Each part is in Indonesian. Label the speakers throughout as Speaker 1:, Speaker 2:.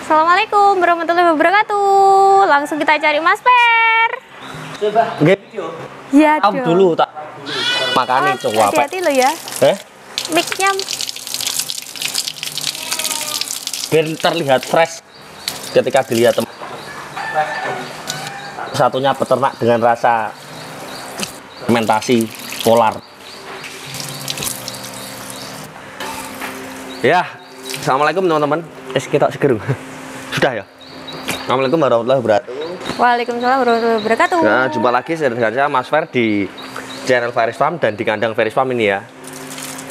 Speaker 1: Assalamualaikum warahmatullahi wabarakatuh. Langsung kita cari Mas Per.
Speaker 2: Coba video.
Speaker 1: Ya
Speaker 2: Dulu tak makani coba.
Speaker 1: Hati-hati lo ya. Mic-nya
Speaker 2: biar terlihat fresh ketika dilihat teman. Satunya peternak dengan rasa fermentasi polar. Ya, assalamualaikum teman-teman. Kita seger. Sudah ya. Assalamualaikum warahmatullahi wabarakatuh.
Speaker 1: Waalaikumsalam warahmatullahi wabarakatuh.
Speaker 2: Nah, jumpa lagi dengan saya Mas Fer di channel Feris Farm dan di kandang Feris Farm ini ya.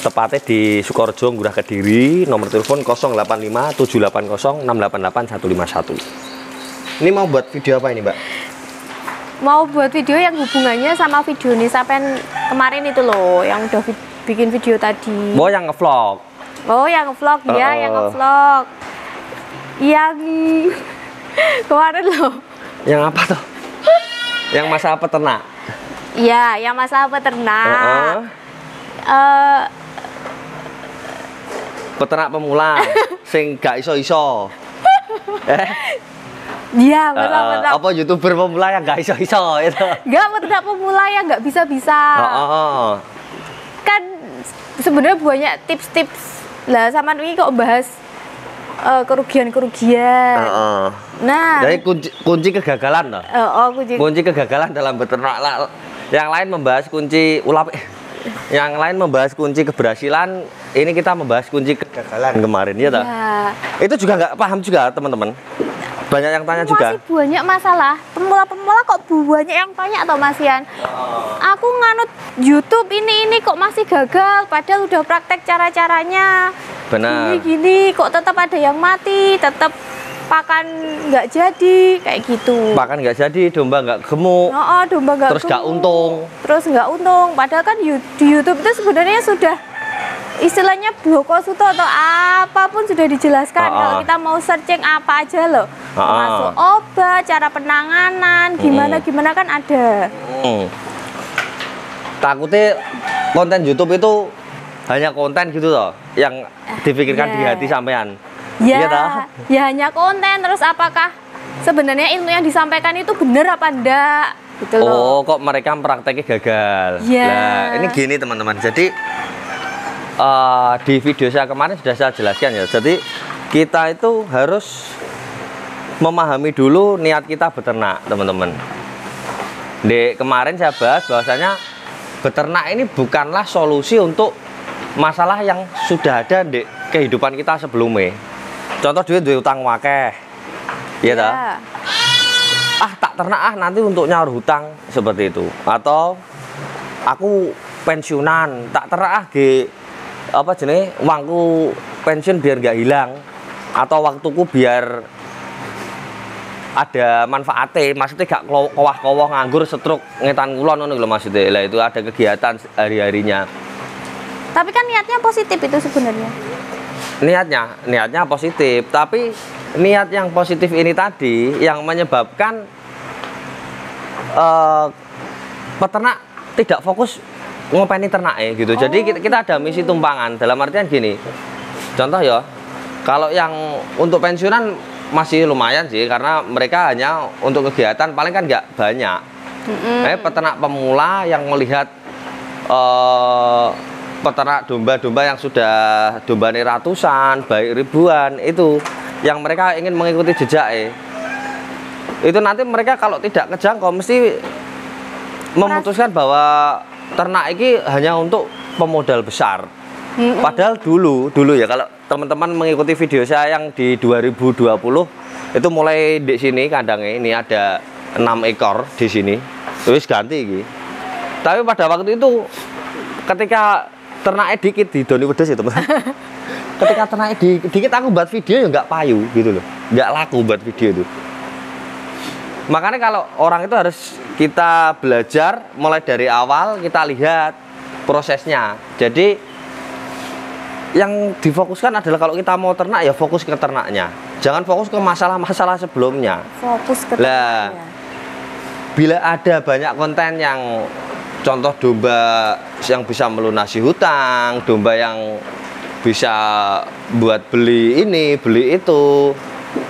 Speaker 2: Tepatnya di Sukorejo, Ngurah Kediri. Nomor telepon 085 780 688 151. Ini mau buat video apa ini, Mbak?
Speaker 1: Mau buat video yang hubungannya sama video nih sampai kemarin itu loh, yang udah bikin video tadi.
Speaker 2: Oh, yang ngevlog.
Speaker 1: Oh, yang ngevlog ya, yang ngevlog. Yang kemarin loh.
Speaker 2: Yang apa tuh? Yang masalah peternak.
Speaker 1: Iya, yang masalah peternak.
Speaker 2: Peternak pemula sing gak iso-iso.
Speaker 1: Iya, betul-betul.
Speaker 2: Apa YouTuber pemula yang gak iso-iso itu?
Speaker 1: Enggak, peternak pemula yang nggak bisa-bisa. Kan sebenarnya banyak tips-tips. Lah sama ini kok bahas kerugian-kerugian. Nah,
Speaker 2: jadi kunci kegagalan loh. Kunci kegagalan dalam beternak. Yang lain membahas kunci ulap. Yang lain membahas kunci keberhasilan. Ini kita membahas kunci kegagalan kemarin ya toh. Itu juga nggak paham juga teman-teman. Banyak yang tanya juga.
Speaker 1: Masih banyak masalah. Pemula-pemula kok banyak yang tanya atau Mas Yan? Aku nganut YouTube ini kok masih gagal. Padahal udah praktek cara-caranya.
Speaker 2: Benar.
Speaker 1: Gini kok tetap ada yang mati, tetap pakan nggak jadi kayak gitu.
Speaker 2: Pakan nggak jadi, domba nggak gemuk.
Speaker 1: Domba nggak.
Speaker 2: Terus nggak untung.
Speaker 1: Terus nggak untung. Padahal kan di YouTube itu sebenarnya sudah istilahnya blokosuto atau apapun sudah dijelaskan. Kalau kita mau searching apa aja loh, termasuk obat, cara penanganan, gimana kan ada. Takutnya
Speaker 2: konten YouTube itu hanya konten gitu loh, yang dipikirkan di hati sampean.
Speaker 1: Ya hanya konten. Terus apakah sebenarnya ilmu yang disampaikan itu benar apa enggak? Gitu loh.
Speaker 2: Kok mereka prakteknya gagal. Nah, ini gini teman-teman. Jadi di video saya kemarin sudah saya jelaskan ya. Jadi kita itu harus memahami dulu niat kita beternak, teman-teman. Di kemarin saya bahas bahwasanya beternak ini bukanlah solusi untuk masalah yang sudah ada di kehidupan kita sebelumnya. Contoh duit utang wakeh, ya toh? Tak ternak nanti untuk nyaur hutang seperti itu. Atau aku pensiunan tak ternak apa jenis uangku pensiun biar nggak hilang, atau waktuku biar ada manfaatnya, maksudnya gak kowah-kowah nganggur setruk ngetan kulon ngono lho maksudnya. Lah itu ada kegiatan hari-harinya.
Speaker 1: Tapi kan niatnya positif itu sebenarnya.
Speaker 2: Niatnya positif, tapi niat yang positif ini tadi yang menyebabkan peternak tidak fokus ngopeni ternak gitu. Jadi kita ada misi tumpangan. Dalam artian gini, contoh ya, kalau yang untuk pensiunan masih lumayan sih, karena mereka hanya untuk kegiatan paling kan nggak banyak. Peternak pemula yang melihat peternak domba-domba yang sudah dombanya ratusan, baik ribuan, itu yang mereka ingin mengikuti jejak itu nanti mereka kalau tidak kejangkau mesti memutuskan bahwa ternak ini hanya untuk pemodal besar. Padahal dulu ya, kalau teman-teman mengikuti video saya yang di 2020 itu mulai di sini kandangnya ini ada 6 ekor di sini, terus ganti ini. Tapi pada waktu itu ketika ternaknya dikit di Doni Wedes itu, ketika ternaknya dikit aku buat video ya nggak payu gitu loh, nggak laku buat video itu. Makanya kalau orang itu harus kita belajar mulai dari awal, kita lihat prosesnya. Jadi yang difokuskan adalah kalau kita mau ternak ya fokus ke ternaknya, jangan fokus ke masalah-masalah sebelumnya.
Speaker 1: Fokus ke ternaknya.
Speaker 2: Bila ada banyak konten yang contoh domba yang bisa melunasi hutang, domba yang bisa buat beli ini, beli itu,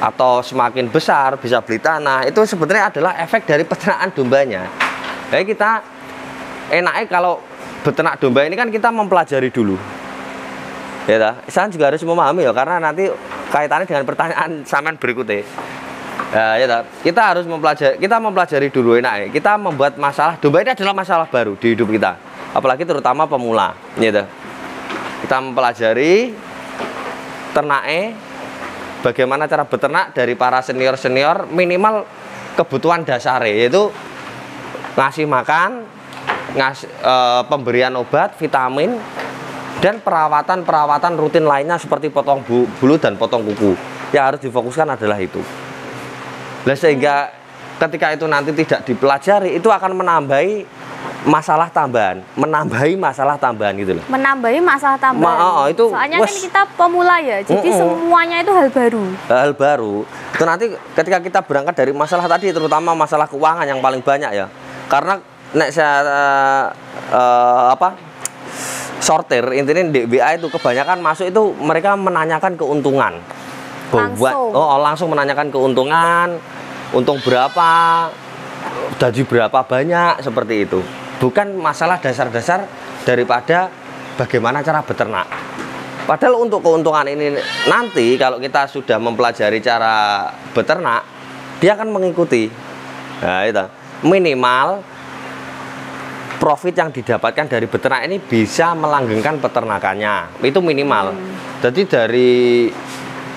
Speaker 2: atau semakin besar bisa beli tanah, itu sebenarnya adalah efek dari peternakan dombanya. Jadi kita enaknya kalau beternak domba ini kan kita mempelajari dulu, ya ta? Saya juga harus memahami ya, karena nanti kaitannya dengan pertanyaan saman berikutnya. Ya ta? Kita harus mempelajari dulu enaknya. Kita membuat masalah domba ini adalah masalah baru di hidup kita, apalagi terutama pemula, ya ta? Kita mempelajari ternaknya, bagaimana cara beternak dari para senior-senior, minimal kebutuhan dasar, yaitu ngasih makan, pemberian obat, vitamin, dan perawatan rutin lainnya seperti potong bulu dan potong kuku. Yang harus difokuskan adalah itu. Nah, sehingga ketika itu nanti tidak dipelajari, itu akan menambahi masalah tambahan gitu loh.
Speaker 1: Menambahi masalah tambahan.
Speaker 2: Itu
Speaker 1: soalnya kan kita pemula ya, jadi semuanya itu hal baru.
Speaker 2: Hal baru. Itu nanti ketika kita berangkat dari masalah tadi, terutama masalah keuangan yang paling banyak ya. Karena nek saya sortir intinya di BA itu kebanyakan masuk itu mereka menanyakan keuntungan. Langsung menanyakan keuntungan, untung berapa, gaji berapa banyak, seperti itu. Bukan masalah dasar-dasar daripada bagaimana cara beternak. Padahal untuk keuntungan ini nanti kalau kita sudah mempelajari cara beternak, dia akan mengikuti. Nah, itu minimal profit yang didapatkan dari beternak ini bisa melanggengkan peternakannya. Itu minimal. Jadi dari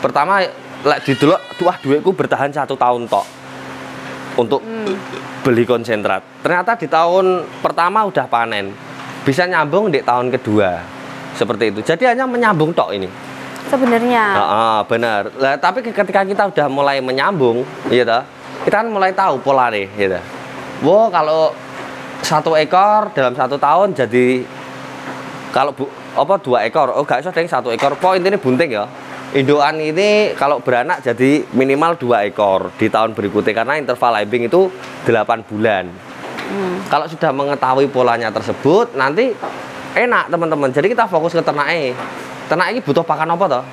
Speaker 2: pertama duitku bertahan 1 tahun tok untuk beli konsentrat. Ternyata di tahun pertama udah panen, bisa nyambung di tahun kedua, seperti itu. Jadi hanya menyambung tok ini
Speaker 1: sebenarnya.
Speaker 2: Benar. Nah, tapi ketika kita udah mulai menyambung, gitu, kita kan mulai tahu pola nih, gitu. Wow, kalau 1 ekor dalam 1 tahun jadi, kalau 2 ekor, gak usah deng 1 ekor. Poin ini bunting ya. Indukan ini kalau beranak jadi minimal 2 ekor di tahun berikutnya, karena interval lambing itu 8 bulan. Kalau sudah mengetahui polanya tersebut, nanti enak teman-teman. Jadi kita fokus ke ternaknya. Ternak ini butuh pakan apa toh?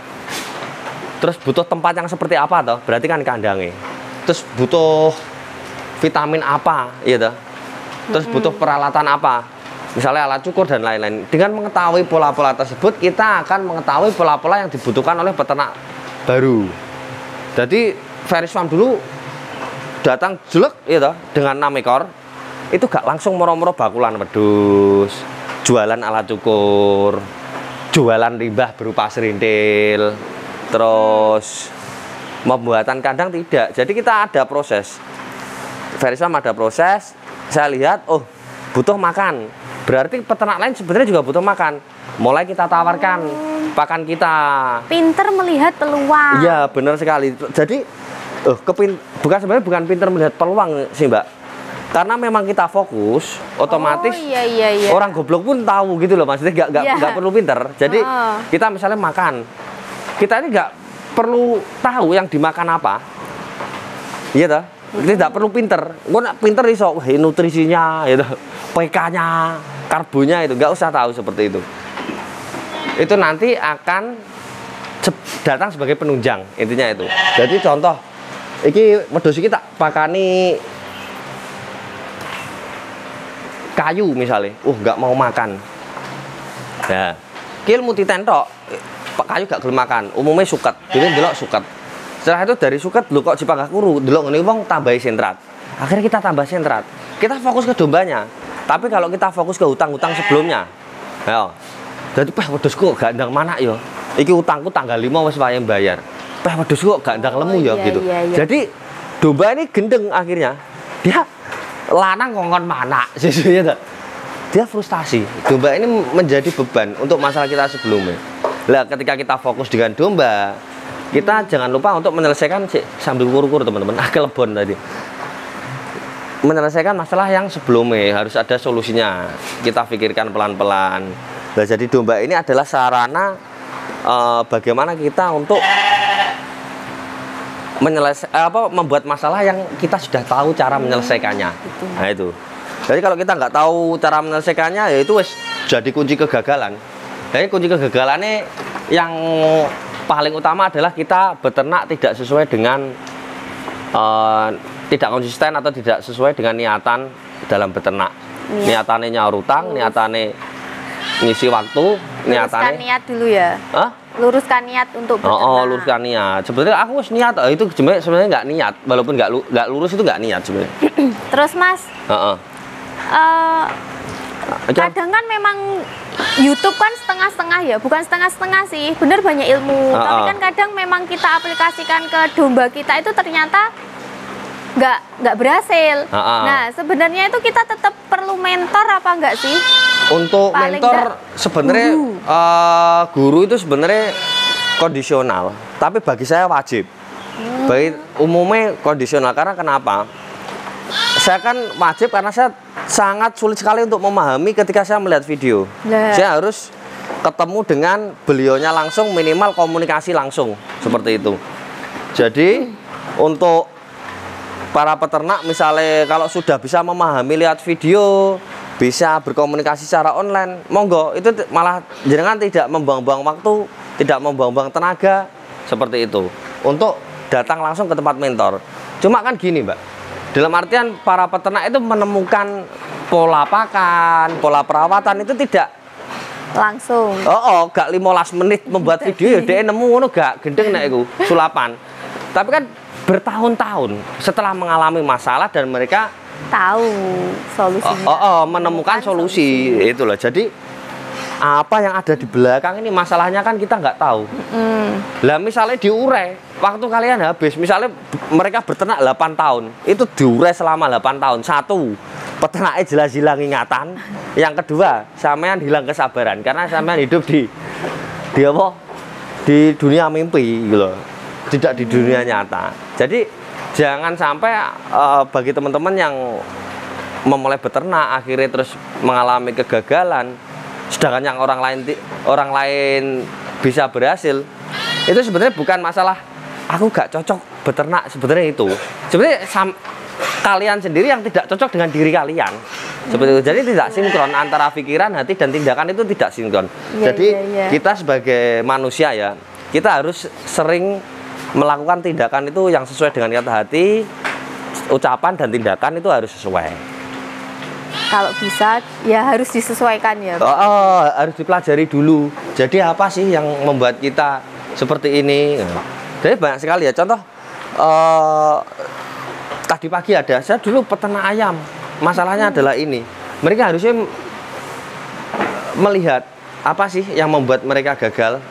Speaker 2: Terus butuh tempat yang seperti apa toh? Berarti kan kandangnya. Terus butuh vitamin apa, iya toh? Terus butuh peralatan apa? Misalnya alat cukur dan lain-lain. Dengan mengetahui pola-pola tersebut, kita akan mengetahui pola-pola yang dibutuhkan oleh peternak baru. Jadi Ferris Farm dulu datang jelek gitu, dengan 6 ekor, itu gak langsung moro-moro bakulan wedhus, jualan alat cukur, jualan limbah berupa serintil, terus pembuatan kandang, tidak. Jadi kita ada proses. Ferris Farm ada proses. Saya lihat, oh butuh makan. Berarti peternak lain sebenarnya juga butuh makan. Mulai kita tawarkan pakan kita.
Speaker 1: Pinter melihat peluang.
Speaker 2: Iya, benar sekali. Jadi sebenarnya bukan pinter melihat peluang sih, Mbak. Karena memang kita fokus, otomatis
Speaker 1: iya.
Speaker 2: orang goblok pun tahu gitu loh, maksudnya nggak perlu pinter. Jadi kita misalnya makan, kita ini nggak perlu tahu yang dimakan apa. Iya toh? Tidak perlu pinter. Gue nak pinter iso nutrisinya, gitu, PK-nya, karbonya itu nggak usah tahu seperti itu. Itu nanti akan datang sebagai penunjang, intinya itu. Jadi contoh, iki wedhus iki tak pakani kayu misalnya, nggak mau makan. Nah, ilmu titentok, kayu gak gelem makan, umumnya suket. Jadi delok suket. Setelah itu dari suket lho kok cipanggah kuru, delok ngene wong tambahi sentrat. Akhirnya kita tambah sentrat. Kita fokus ke dombanya. Tapi kalau kita fokus ke hutang-hutang sebelumnya, ya. Jadi wedhusku gak ndang mana ya. Iki utangku tanggal 5 wis wayahe bayar. Wedhusku gak ndang lemu ya gitu. Iya. Jadi domba ini gendeng akhirnya. Dia lanang kongkon mana sesungguhnya. Dia frustasi. Domba ini menjadi beban untuk masalah kita sebelumnya. Lah ketika kita fokus dengan domba, kita jangan lupa untuk menyelesaikan sambil kur-kur teman-teman, kelebon tadi. Menyelesaikan masalah yang sebelumnya, harus ada solusinya. Kita pikirkan pelan-pelan. Nah, jadi domba ini adalah sarana bagaimana kita untuk membuat masalah yang kita sudah tahu cara menyelesaikannya. Nah itu. Jadi kalau kita nggak tahu cara menyelesaikannya, ya itu jadi kunci kegagalan. Jadi kunci kegagalannya yang paling utama adalah kita beternak tidak sesuai dengan tidak konsisten atau tidak sesuai dengan niatan dalam beternak. Niatannya nyaur utang, niatannya ngisi waktu, niatannya
Speaker 1: niat dulu ya.
Speaker 2: Hah?
Speaker 1: Luruskan niat untuk beternak.
Speaker 2: Luruskan niat. Sebenarnya aku harus niat, itu sebenarnya nggak niat, walaupun nggak lurus itu nggak niat sebenarnya.
Speaker 1: Terus Mas, kadang kan memang YouTube kan setengah-setengah ya, bukan setengah-setengah sih, bener banyak ilmu. Tapi kan kadang memang kita aplikasikan ke domba kita itu ternyata nggak berhasil. Nah, sebenarnya itu kita tetap perlu mentor apa enggak sih?
Speaker 2: Untuk paling mentor sebenarnya guru itu sebenarnya kondisional, tapi bagi saya wajib. Bagi umumnya kondisional, karena kenapa? Saya kan wajib karena saya sangat sulit sekali untuk memahami ketika saya melihat video. Saya harus ketemu dengan beliaunya langsung, minimal komunikasi langsung seperti itu. Jadi untuk para peternak misalnya kalau sudah bisa memahami lihat video, bisa berkomunikasi secara online, monggo, itu malah jenengan tidak membuang-buang waktu, tidak membuang-buang tenaga seperti itu untuk datang langsung ke tempat mentor. Cuma kan gini Mbak, dalam artian para peternak itu menemukan pola pakan, pola perawatan itu tidak
Speaker 1: langsung.
Speaker 2: Gak 15 menit membuat video ya dia nemu ngono gak gendeng nek iku sulapan. Tapi kan bertahun-tahun setelah mengalami masalah dan mereka
Speaker 1: tahu solusinya.
Speaker 2: Menemukan solusi itu loh. Jadi apa yang ada di belakang ini masalahnya kan kita nggak tahu. Lah misalnya diurai, waktu kalian habis, misalnya mereka beternak 8 tahun, itu diurai selama 8 tahun. Satu, peternaknya jelas hilang ingatan. Yang kedua, sampean hilang kesabaran karena sampean hidup di apa? Di dunia mimpi gitu loh. Tidak di dunia nyata. Jadi jangan sampai bagi teman-teman yang memulai beternak akhirnya terus mengalami kegagalan, sedangkan yang orang lain bisa berhasil, itu sebenarnya bukan masalah aku gak cocok beternak, sebenarnya itu sebenarnya kalian sendiri yang tidak cocok dengan diri kalian seperti itu. Jadi tidak sinkron antara pikiran, hati dan tindakan, itu tidak sinkron. Jadi kita sebagai manusia ya, kita harus sering melakukan tindakan itu yang sesuai dengan kata hati, ucapan dan tindakan itu harus sesuai.
Speaker 1: Kalau bisa ya harus disesuaikan ya.
Speaker 2: Harus dipelajari dulu. Jadi apa sih yang membuat kita seperti ini? Jadi banyak sekali ya. Contoh tadi pagi ada, saya dulu peternak ayam. Masalahnya adalah ini. Mereka harusnya melihat apa sih yang membuat mereka gagal.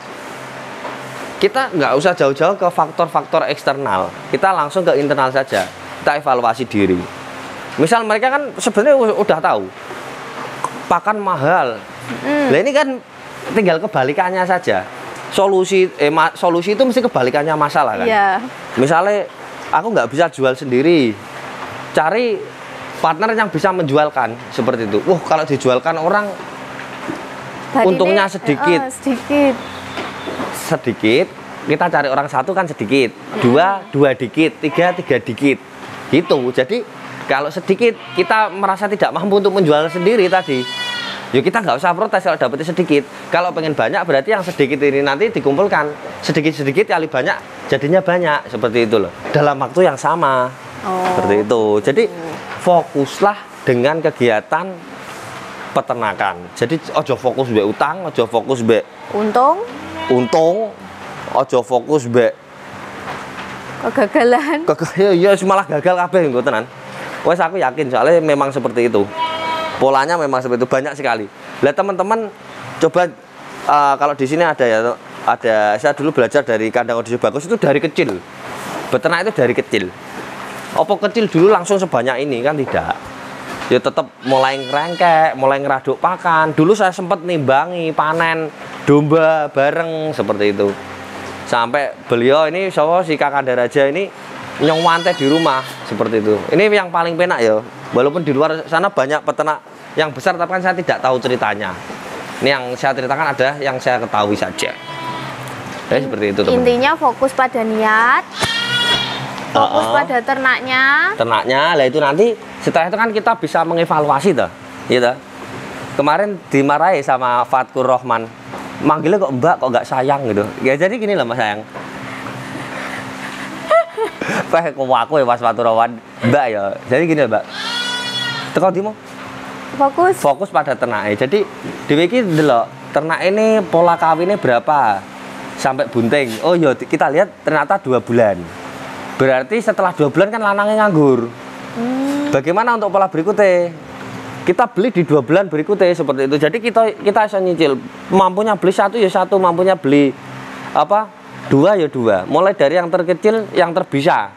Speaker 2: Kita nggak usah jauh-jauh ke faktor-faktor eksternal, kita langsung ke internal saja, kita evaluasi diri. Misal mereka kan sebenarnya udah tahu pakan mahal, nah ini kan tinggal kebalikannya saja. Solusi itu mesti kebalikannya masalah kan. Misalnya aku nggak bisa jual sendiri, cari partner yang bisa menjualkan seperti itu. Kalau dijualkan orang untungnya sedikit. Sedikit, kita cari orang satu kan sedikit, dua dikit, tiga dikit gitu. Jadi kalau sedikit kita merasa tidak mampu untuk menjual sendiri tadi, yuk kita nggak usah protes kalau dapetnya sedikit. Kalau pengen banyak berarti yang sedikit ini nanti dikumpulkan sedikit kali banyak jadinya banyak, seperti itu loh, dalam waktu yang sama. Seperti itu. Jadi fokuslah dengan kegiatan peternakan. Jadi ojo fokus be utang, ojo fokus be untung, ojo fokus be
Speaker 1: kegagalan.
Speaker 2: Ya malah gagal kabeh engko tenan. Wes aku yakin soalnya memang seperti itu. Polanya memang seperti itu, banyak sekali. Lah teman-teman coba kalau di sini ada ya, saya dulu belajar dari kandang kondisi bagus itu dari kecil. Beternak itu dari kecil. Apa kecil dulu langsung sebanyak ini kan tidak. Ya tetap mulai ngerengkek, mulai ngeraduk pakan. Dulu saya sempat nimbangi panen domba bareng seperti itu. Sampai beliau ini si Kakak Daraja ini nyongwante di rumah seperti itu. Ini yang paling penak ya. Walaupun di luar sana banyak peternak yang besar, tapi kan saya tidak tahu ceritanya. Ini yang saya ceritakan ada yang saya ketahui saja. Seperti itu teman.
Speaker 1: Intinya fokus pada niat, fokus pada ternaknya.
Speaker 2: Lah itu nanti setelah itu kan kita bisa mengevaluasi tuh, gitu. Kemarin dimarahi sama Fatkur Rahman, manggilnya kok Mbak, kok nggak sayang gitu. Ya jadi gini loh Mas sayang. Kok aku ya pas Paturawan Mbak ya. Jadi gini Mbak. Teko ndi mau? Fokus pada ternaknya. Jadi dhewe iki ndelok ternak ini pola kawinnya berapa sampai bunting. Oh iya kita lihat ternyata 2 bulan. Berarti setelah 2 bulan kan lanangnya nganggur. Bagaimana untuk pola berikutnya? Kita beli di 2 bulan berikutnya seperti itu. Jadi kita bisa nyicil. Mampunya beli 1 ya 1, mampunya beli apa? 2 ya 2. Mulai dari yang terkecil yang terbisa.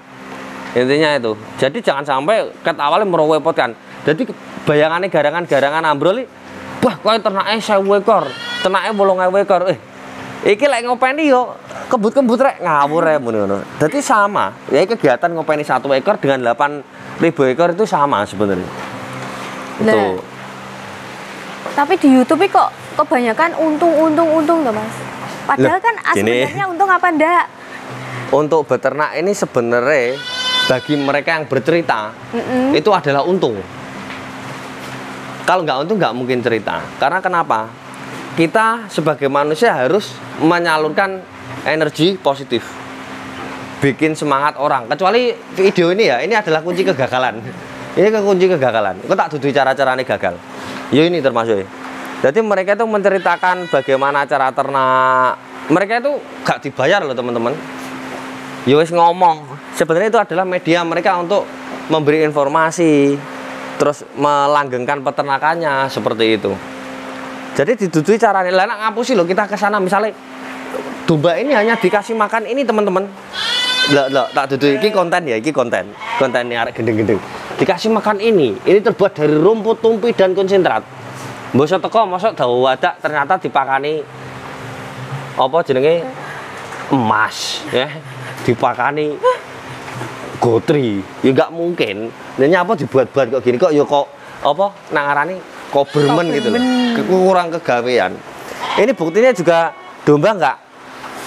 Speaker 2: Intinya itu. Jadi jangan sampai ket awalnya merepotkan. Jadi bayangannya garangan ambrol wah kowe ternake 1000 ekor, ternake 8.000 ekor. Iki lek ngopeni yo kebut-kebut rek ngawur ya ngono. Dadi sama. Ya kegiatan ngopeni 1 ekor dengan 8.000 ekor itu sama sebenarnya. Itu.
Speaker 1: Tapi di YouTube kok kebanyakan untung tuh Mas. Padahal kan sebenarnya untung apa ndak?
Speaker 2: Untuk beternak ini sebenarnya bagi mereka yang bercerita itu adalah untung. Kalau nggak untung nggak mungkin cerita. Karena kenapa? Kita sebagai manusia harus menyalurkan energi positif, bikin semangat orang. Kecuali video ini ya, ini adalah kunci kegagalan. Ini kunci kegagalan. Kok tak dudu cara-caranya gagal. Ya ini termasuk. Jadi mereka itu menceritakan bagaimana cara ternak. Mereka itu gak dibayar loh teman-teman. Ya wis ngomong. Sebenarnya itu adalah media mereka untuk memberi informasi, terus melanggengkan peternakannya seperti itu. Jadi didudui caranya. Lah nak ngapusi loh kita ke sana misalnya domba ini hanya dikasih makan ini teman-teman. Loh, tak dudui iki konten ya, iki konten. Konten ini arek gendeng-gendeng. Dikasih makan ini terbuat dari rumput, tumpi dan konsentrat. Mbok teko mosok dawa wadak ternyata dipakani apa jenenge emas ya. Dipakani gotri. Ya enggak mungkin. Nya apa dibuat-buat kok gini kok ya kok apa nangarani kobermen gitu loh. Kurang kegawean. Ini buktinya juga domba enggak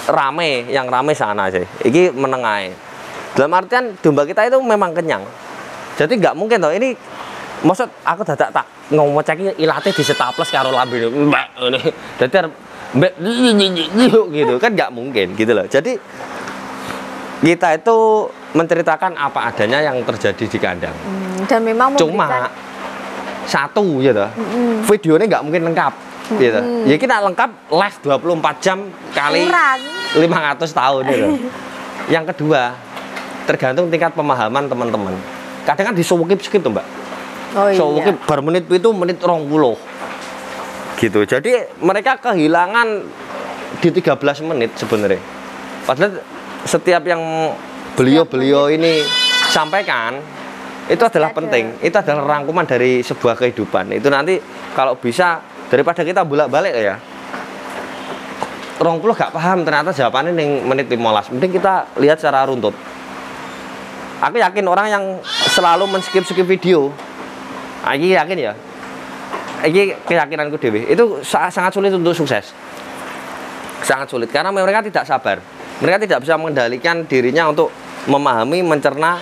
Speaker 2: rame, yang rame sana sih. Iki menengae. Dalam artian domba kita itu memang kenyang. Jadi nggak mungkin toh ini maksud aku dadak tak ngomong cek ilate disetaples karo lambe mbak ini. Dadi mbak gitu kan nggak mungkin gitu loh. Jadi kita itu menceritakan apa adanya yang terjadi di kandang.
Speaker 1: Dan memang
Speaker 2: cuma satu gitu. Videonya nggak mungkin lengkap gitu. Ya kita lengkap live 24 jam kali 500 tahun gitu. Yang kedua, tergantung tingkat pemahaman teman-teman. Kadang kan di-skip tuh mbak. Oh iya. Skip bar menit itu menit 20 gitu. Jadi mereka kehilangan di 13 menit sebenarnya. Padahal setiap yang beliau ini sampaikan itu adalah penting. Itu adalah rangkuman dari sebuah kehidupan. Itu nanti kalau bisa daripada kita bolak-balik ya. 20 gak paham ternyata jawabannya ning menit 15. Mending kita lihat secara runtut. Aku yakin orang yang selalu men-skip video, aku yakin ya, ini keyakinanku dewe, itu sangat sulit untuk sukses. Sangat sulit, karena mereka tidak sabar. Mereka tidak bisa mengendalikan dirinya untuk memahami, mencerna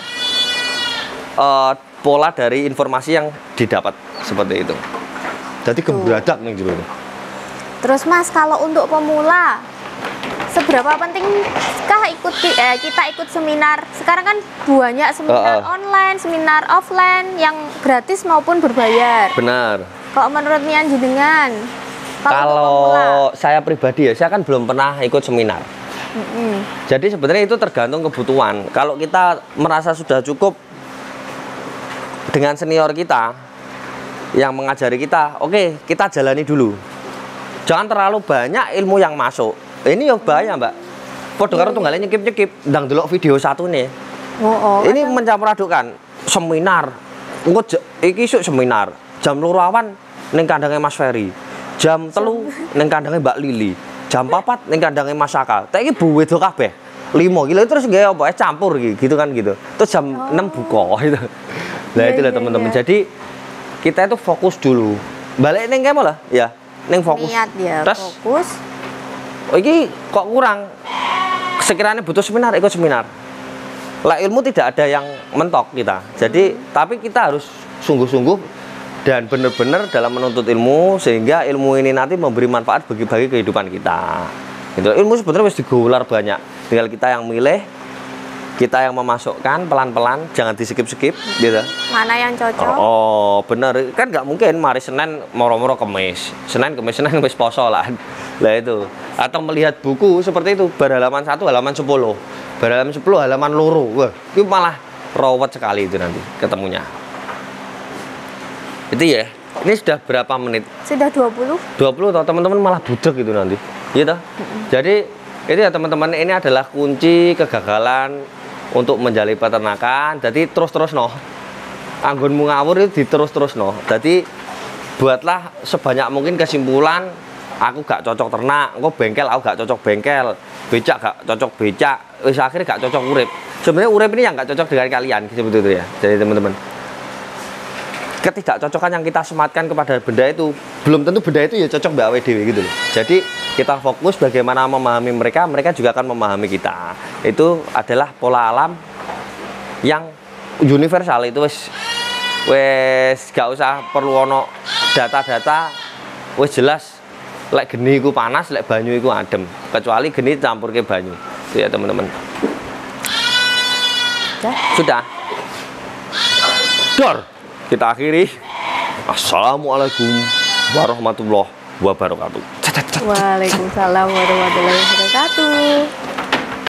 Speaker 2: pola dari informasi yang didapat, seperti itu. Jadi gebradak nih dulu.
Speaker 1: Terus Mas, kalau untuk pemula, seberapa pentingkah kita ikut seminar? Sekarang kan banyak seminar online, seminar offline yang gratis maupun berbayar.
Speaker 2: Benar.
Speaker 1: Kalau menurut Mian jenengan?
Speaker 2: Kalau saya pribadi ya, saya kan belum pernah ikut seminar. Jadi sebenarnya itu tergantung kebutuhan. Kalau kita merasa sudah cukup dengan senior kita yang mengajari kita, oke, kita jalani dulu. Jangan terlalu banyak ilmu yang masuk. Ini yang bahaya mbak. Podo karo tunggalnya nyekip ndang delok video satu nih. Ini mencampur adukan seminar. Engko iki isuk seminar. Jam 2 awan ning kandangnya Mas Ferry. Jam 3 ning kandangnya Mbak Lili. Jam 4 ning kandangnya Mas Saka. Tak iki bu wedo kabeh. 5 kilo terus gawe apa campur gitu kan gitu. Terus jam 6 buka gitu. Nah itu lah teman-teman. Jadi kita itu fokus dulu. Balik ning kene lah ya. Ning fokus.
Speaker 1: Niat ya,
Speaker 2: terus,
Speaker 1: fokus.
Speaker 2: Oh ini kok kurang. Sekiranya butuh seminar, ikut seminar. Lah ilmu tidak ada yang mentok kita. Jadi tapi kita harus sungguh-sungguh dan benar-benar dalam menuntut ilmu, sehingga ilmu ini nanti memberi manfaat bagi kehidupan kita. Itu ilmu sebenarnya harus digular banyak, tinggal kita yang milih, kita yang memasukkan pelan-pelan, jangan di-skip-skip gitu.
Speaker 1: Mana yang cocok?
Speaker 2: Oh, bener kan, nggak mungkin mari Senin moro-moro Kemis, Senin Kemis poso lah. Lah itu. Atau melihat buku seperti itu, berhalaman 1 halaman 10, berhalaman 10 halaman loro. Wah, itu malah rawat sekali itu nanti ketemunya. Itu ya. Ini sudah berapa menit?
Speaker 1: Sudah 20.
Speaker 2: 20 atau teman-teman malah budek gitu nanti. Gitu. Jadi itu ya teman-teman, ini adalah kunci kegagalan untuk menjalani peternakan. Jadi terus-terus noh. Anggonmu ngawur itu diterus-terus noh. Jadi buatlah sebanyak mungkin kesimpulan, aku gak cocok ternak, engko bengkel aku gak cocok bengkel, becak gak cocok becak, wis akhirnya gak cocok urip. Sebenarnya urip ini yang gak cocok dengan kalian sebetulnya ya. Jadi teman-teman, ketidakcocokan yang kita sematkan kepada benda itu belum tentu benda itu ya cocok mbak AWDW gitu loh. Jadi kita fokus bagaimana memahami mereka, mereka juga akan memahami kita. Itu adalah pola alam yang universal. Itu wes gak usah perlu ono data-data, wes jelas lek geni iku panas, lek banyu iku adem, kecuali geni campur ke banyu. Itu ya teman-teman. Sudah. Dor. Kita akhiri. Assalamualaikum warahmatullahi wabarakatuh.
Speaker 1: Waalaikumsalam warahmatullahi wabarakatuh.